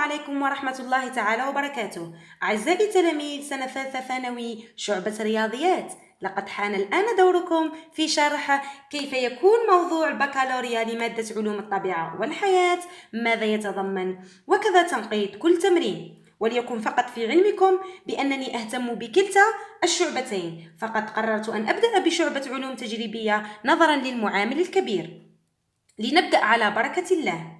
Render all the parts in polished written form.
عليكم ورحمة الله تعالى وبركاته. أعزائي تلاميذ سنة ثالثة ثانوي شعبة رياضيات، لقد حان الآن دوركم في شرح كيف يكون موضوع البكالوريا لمادة علوم الطبيعة والحياة، ماذا يتضمن، وكذا تنقيط كل تمرين. وليكن فقط في علمكم بأنني أهتم بكلتا الشعبتين، فقد قررت أن أبدأ بشعبة علوم تجريبية نظرا للمعامل الكبير. لنبدأ على بركة الله.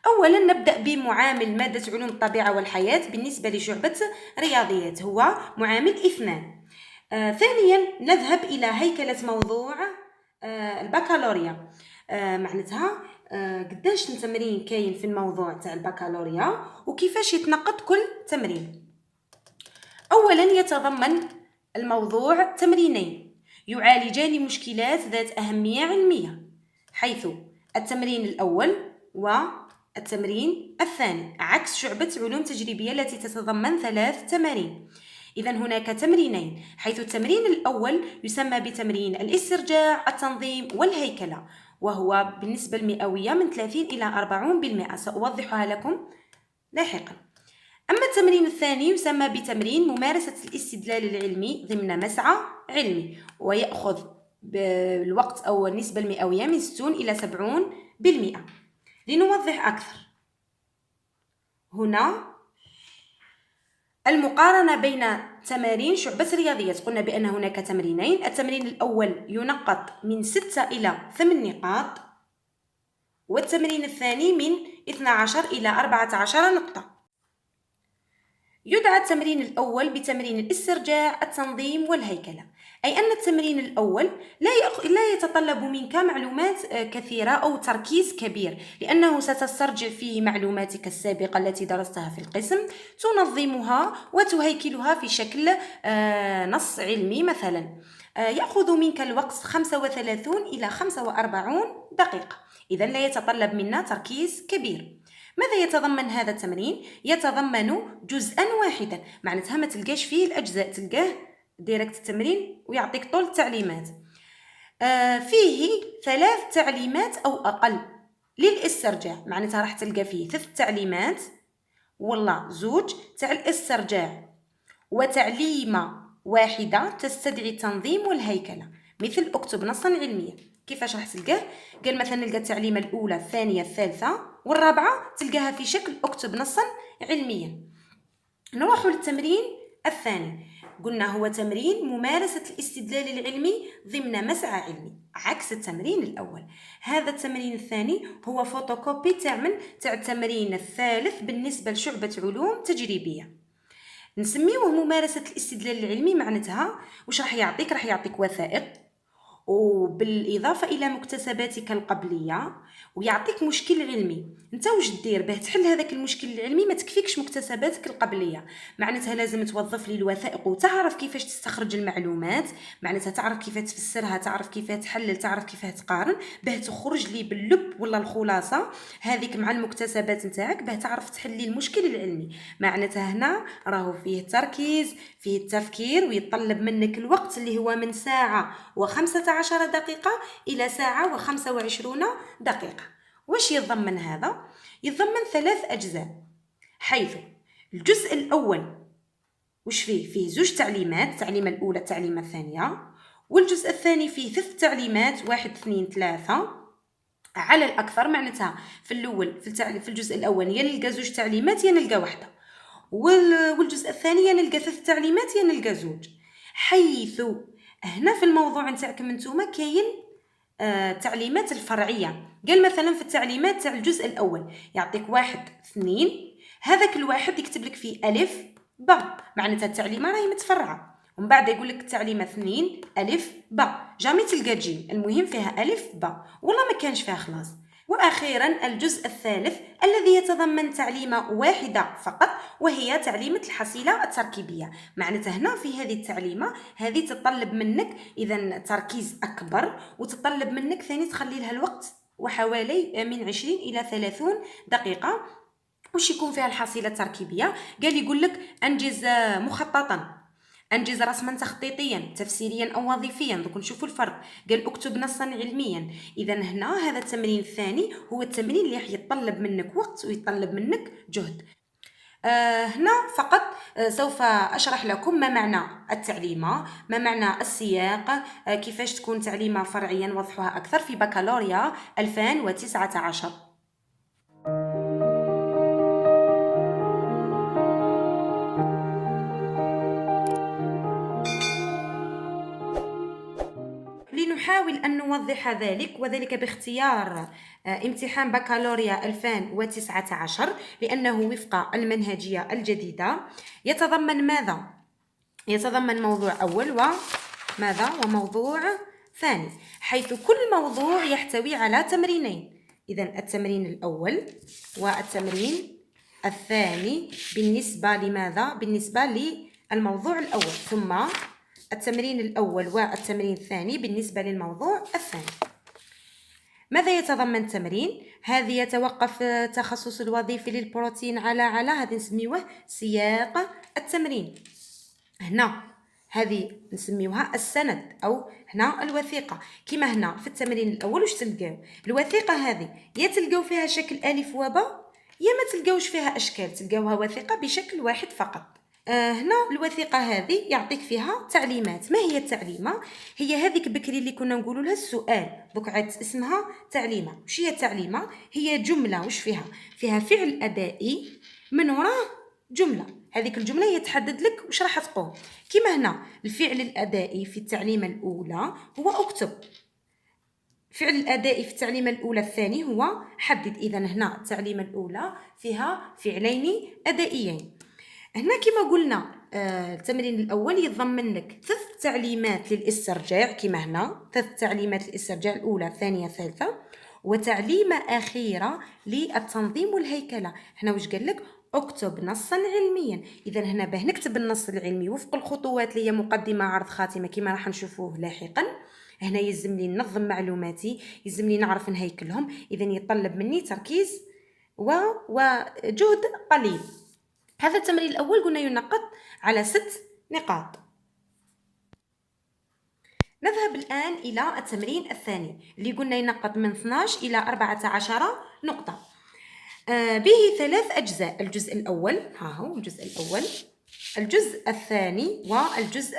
أولا نبدأ بمعامل مادة علوم الطبيعة والحياة بالنسبة لشعبة رياضيات، هو معامل 2. ثانيا نذهب إلى هيكلة موضوع البكالوريا. معناتها قداش تمرين كاين في الموضوع تاع البكالوريا وكيفاش يتنقط كل تمرين. أولا يتضمن الموضوع تمرينين يعالجان مشكلات ذات أهمية علمية، حيث التمرين الأول والتمرين الثاني، عكس شعبة علوم تجريبية التي تتضمن 3 تمارين. إذن هناك تمرينين، حيث التمرين الأول يسمى بتمرين الاسترجاع، التنظيم والهيكلة، وهو بالنسبة المئوية من 30 إلى 40%، سأوضحها لكم لاحقا. أما التمرين الثاني يسمى بتمرين ممارسة الاستدلال العلمي ضمن مسعى علمي، ويأخذ بالوقت أو النسبة المئوية من 60 إلى 70%. لنوضح أكثر، هنا المقارنة بين تمارين شعبة الرياضيات. قلنا بأن هناك تمرينين، التمرين الأول ينقط من 6 إلى 8 نقاط، والتمرين الثاني من 12 إلى 14 نقطة. يدعى التمرين الأول بتمرين الاسترجاع، التنظيم والهيكلة، أي أن التمرين الأول لا يتطلب منك معلومات كثيرة أو تركيز كبير، لأنه ستسترجع فيه معلوماتك السابقة التي درستها في القسم، تنظمها وتهيكلها في شكل نص علمي مثلا. يأخذ منك الوقت 35 إلى 45 دقيقة، إذن لا يتطلب منا تركيز كبير. ماذا يتضمن هذا التمرين؟ يتضمن جزءا واحدا، معناتها ما تلقاش فيه الأجزاء، تلقاه ديركت التمرين ويعطيك طول التعليمات. فيه 3 تعليمات أو أقل للاسترجاع، معناتها راح تلقى فيه 3 تعليمات والله 2 تاع الاسترجاع، وتعليمة واحدة تستدعي التنظيم والهيكلة، مثل اكتب نصا علميا. كيفاش راح تلقاه؟ قال مثلا نلقى التعليمة الأولى، الثانية، الثالثة والرابعة تلقاها في شكل اكتب نصا علميا. نروح للتمرين الثاني، قلنا هو تمرين ممارسة الاستدلال العلمي ضمن مسعى علمي، عكس التمرين الأول. هذا التمرين الثاني هو فوتوكوبي تاع التمرين الثالث بالنسبة لشعبة علوم تجريبية. نسميوه ممارسة الاستدلال العلمي. معناتها واش راح يعطيك؟ راح يعطيك وثائق، وبالإضافة إلى مكتسباتك القبلية، ويعطيك مشكل علمي. انت واش دير باه تحل هذاك المشكل العلمي؟ ما تكفيكش مكتسباتك القبلية، معناتها لازم توظف لي الوثائق وتعرف كيفاش تستخرج المعلومات، معناتها تعرف كيف تفسرها، تعرف كيف تحلل، تعرف كيف تقارن، باه تخرج لي باللب ولا الخلاصة هذيك مع المكتسبات نتاعك، باه تعرف تحلي المشكل العلمي. معناتها هنا راهو فيه التركيز، فيه التفكير، ويتطلب منك الوقت اللي هو من ساعة و15 دقيقة إلى ساعة و25 دقيقة. واش يتضمن هذا؟ يتضمن 3 أجزاء، حيث الجزء الأول واش فيه 2 تعليمات، التعليمة الأولى، التعليمة الثانية، والجزء الثاني فيه 3 تعليمات، 1 2 3 على الأكثر. معناتها في الأول في الجزء الأول يا نلقى 2 تعليمات يا نلقى واحدة، والجزء الثاني يا نلقى 3 تعليمات يا نلقى 2. حيث هنا في الموضوع نتاعكم انتوما كاين التعليمات الفرعية. قال مثلا في التعليمات تاع الجزء الأول يعطيك 1 2، هذاك الواحد يكتب لك فيه ألف باء، معناتها التعليمة راهي متفرعة، ومن بعد يقول لك التعليمة 2 ألف باء، جامي تلقى جيم، المهم فيها ألف باء، والله ما كانش فيها خلاص. وأخيرا الجزء الثالث الذي يتضمن تعليمة واحدة فقط، وهي تعليمة الحصيلة التركيبية. معناتها هنا في هذه التعليمة هذه تطلب منك إذا تركيز أكبر، وتطلب منك ثاني تخلي لها الوقت وحوالي من 20 إلى 30 دقيقة. وش يكون فيها الحصيلة التركيبية؟ قال يقول لك أنجز مخططا، أنجز رسما تخطيطيا، تفسيريا أو وظيفيا. دوك نشوفوا الفرق. قال اكتب نصا علميا. إذا هنا هذا التمرين الثاني هو التمرين اللي راح يتطلب منك وقت ويتطلب منك جهد. هنا فقط سوف أشرح لكم ما معنى التعليمة، ما معنى السياق، كيفاش تكون تعليمة فرعيا نوضحها أكثر في بكالوريا 2019. لنحاول أن نوضح ذلك، وذلك باختيار امتحان بكالوريا 2019 لأنه وفق المنهجية الجديدة يتضمن ماذا؟ يتضمن موضوع أول وموضوع ثاني، حيث كل موضوع يحتوي على تمرينين. إذن التمرين الأول والتمرين الثاني بالنسبة لماذا؟ بالنسبة للموضوع الأول، ثم التمرين الأول والتمرين الثاني بالنسبة للموضوع الثاني. ماذا يتضمن التمرين؟ هذه يتوقف التخصص الوظيفي للبروتين على هذا نسميوه سياق التمرين. هنا هذه نسميوها السند أو هنا الوثيقة. كما هنا في التمرين الأول واش تلقاو؟ الوثيقة هذه يا تلقاو فيها شكل ألف وباء يا ما تلقاوش فيها أشكال، تلقاوها وثيقة بشكل واحد فقط. هنا الوثيقة هذه يعطيك فيها تعليمات. ما هي التعليمة؟ هي هذيك بكري اللي كنا نقولوا لها السؤال، دوك عاد اسمها تعليمة. وش هي التعليمة؟ هي جملة وش فيها فعل أدائي من وراه جملة، هذيك الجملة يتحدد لك وش راح تقول. كما هنا الفعل الأدائي في التعليمة الأولى هو أكتب، الفعل الأدائي في التعليمة الأولى الثاني هو حدد. إذن هنا التعليمة الأولى فيها فعلين أدائيين. هنا كما قلنا التمرين الأول يتضمن لك 3 تعليمات للاسترجاع، كما هنا 3 تعليمات للاسترجاع، الأولى الثانية الثالثة، وتعليمة أخيرة للتنظيم والهيكلة. هنا واش قال لك؟ اكتب نصا علميا. إذا هنا باه نكتب النص العلمي وفق الخطوات اللي هي مقدمة عرض خاتمة كما راح نشوفوه لاحقا، هنا يلزم لي ننظم معلوماتي، يلزم لي نعرف نهيكلهم. إذا يطلب مني تركيز وجهد قليل. هذا التمرين الأول قلنا ينقط على 6 نقاط. نذهب الآن إلى التمرين الثاني اللي قلنا ينقط من 12 إلى 14 نقطة. به 3 أجزاء، الجزء الأول ها هو الجزء الأول، الجزء الثاني والجزء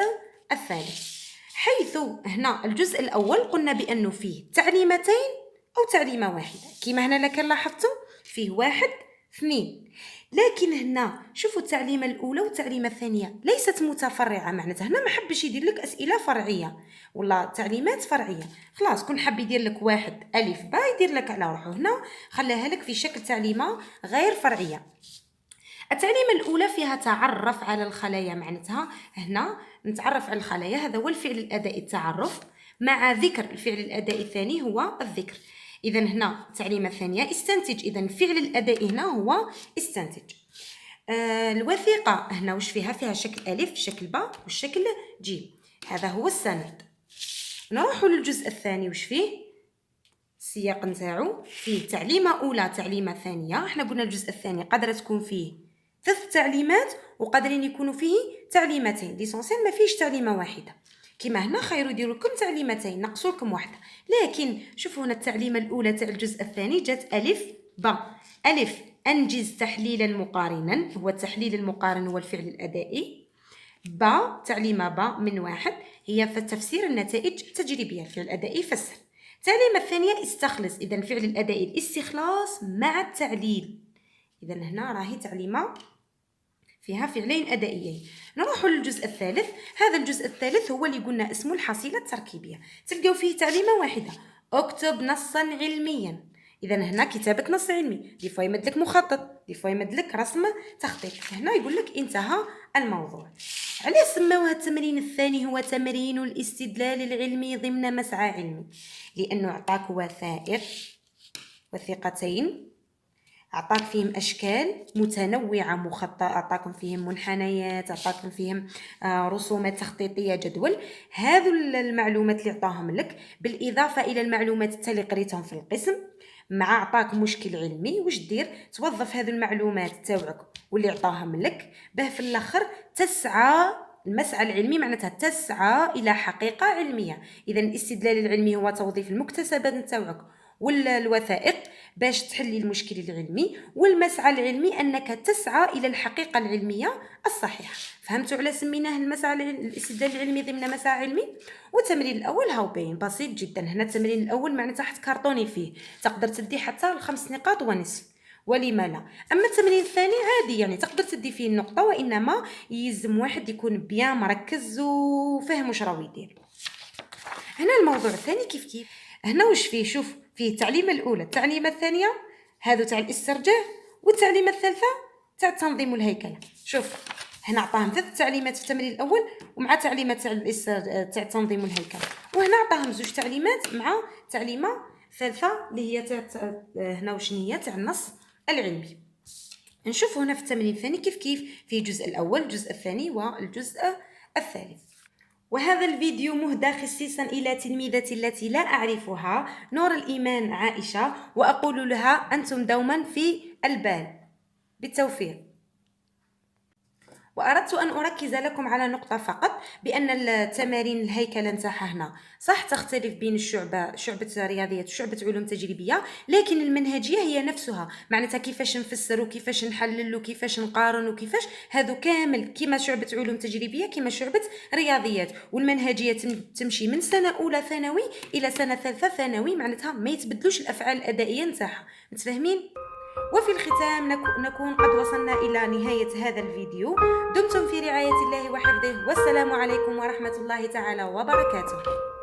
الثالث. حيث هنا الجزء الأول قلنا بأنه فيه تعليمتين أو تعليمة واحدة، كما هنا لكن لاحظتوا فيه 1 2. لكن هنا شوفوا التعليمة الأولى والتعليمة الثانية ليست متفرعة، معناتها هنا ما حبش يدير لك أسئلة فرعية ولا تعليمات فرعية. خلاص كون حب يدير لك 1 ألف باء يدير لك على روحه، هنا خلاها لك في شكل تعليمة غير فرعية. التعليمة الأولى فيها تعرف على الخلايا، معناتها هنا نتعرف على الخلايا، هذا هو الفعل الأدائي التعرف، مع ذكر الفعل الأدائي الثاني هو الذكر. إذا هنا التعليمة الثانية استنتج، إذا الفعل الأدائي هنا هو استنتج. الوثيقة هنا وش فيها شكل ألف، شكل باء والشكل جيم، هذا هو السند. نروح للجزء الثاني وش فيه؟ السياق نتاعو فيه تعليمة أولى تعليمة ثانية. احنا قلنا الجزء الثاني قادرة تكون فيه 3 تعليمات وقادرين يكونوا فيه تعليمتين، ليسونسيال ما فيش تعليمة واحدة. كما هنا خير يديروا لكم تعليمتين، نقصوا لكم واحدة. لكن شوفوا هنا التعليمة الأولى تاع الجزء الثاني جات ألف باء. ألف أنجز تحليلا مقارنا، هو التحليل المقارن هو الفعل الأدائي. باء تعليمة باء من 1 هي في تفسير النتائج التجريبية، الفعل الأدائي فسر. التعليمة الثانية استخلص، إذا الفعل الأدائي الاستخلاص مع التعليل. إذا هنا راهي تعليمة فيها فعلين أدائيين. نروح للجزء الثالث. هذا الجزء الثالث هو اللي قلنا اسمه الحصيلة التركيبية، تلقاو فيه تعليمة واحدة، اكتب نصا علميا. إذا هنا كتابة نص علمي، دي فوا يمد لك مخطط، دي فوا يمد لك رسم تخطيط، هنا يقول لك انتهى الموضوع. علاش سموها التمرين الثاني هو تمرين الاستدلال العلمي ضمن مسعى علمي؟ لأنه أعطاك وثيقتين، أعطاك فيهم أشكال متنوعة مخططة، أعطاكم فيهم منحنيات، أعطاكم فيهم رسومات تخطيطية، جدول. هذو المعلومات اللي أعطاهم لك بالإضافة إلى المعلومات التالي قريتهم في القسم، مع أعطاك مشكل علمي، واش دير؟ توظف هذو المعلومات تاوعك واللي أعطاهم لك باه في الآخر تسعى المسعى العلمي، معناتها تسعى إلى حقيقة علمية. إذا الاستدلال العلمي هو توظيف المكتسبات نتاوعك والوثائق باش تحلي المشكل العلمي. والمسعى العلمي أنك تسعى إلى الحقيقة العلمية الصحيحة. فهمتوا على سميناه المسعى الاستدلال العلمي ضمن مسعى علمي؟ والتمرين الأول هاو باين بسيط جدا. هنا التمرين الأول معناتها حتكارطوني فيه، تقدر تدي حتى 5 نقاط ونصف، ولما لا. أما التمرين الثاني عادي، يعني تقدر تدي فيه النقطة، وإنما يلزم واحد يكون بيان مركز وفهم واش راهو يدير. هنا الموضوع الثاني كيف هنا واش فيه؟ شوف فيه التعليمة الأولى، التعليمة الثانية هذو تاع الاسترجاع، والتعليمة الثالثة تاع التنظيم والهيكلة. شوف هنا عطاهم 3 تعليمات في التمرين الأول ومع تعليمات تاع التنظيم والهيكلة، وهنا عطاهم 2 تعليمات مع تعليمة ثالثة اللي هي تاع هنا وشنو هي تاع النص العلمي. نشوف هنا في التمرين الثاني كيف في الجزء الأول، الجزء الثاني والجزء الثالث. وهذا الفيديو مهدى خصيصا إلى تلميذتي التي لا أعرفها، نور الإيمان عائشة، وأقول لها أنتم دوما في البال. بالتوفيق. وأردت أن أركز لكم على نقطة فقط، بأن التمارين الهيكلة نتاعها هنا صح تختلف بين شعبة رياضيات وشعبة علوم تجريبية، لكن المنهجية هي نفسها. معناتها كيفاش نفسر وكيفاش نحلل وكيفاش نقارن وكيفاش هذو كامل كيما شعبة علوم تجريبية كيما شعبة رياضيات. والمنهجية تمشي من سنة أولى ثانوي إلى سنة ثالثة ثانوي، معناتها ما يتبدلوش الأفعال الأدائية نتاعها. متفاهمين؟ وفي الختام نكون قد وصلنا إلى نهاية هذا الفيديو. دمتم في رعاية الله وحفظه، والسلام عليكم ورحمة الله تعالى وبركاته.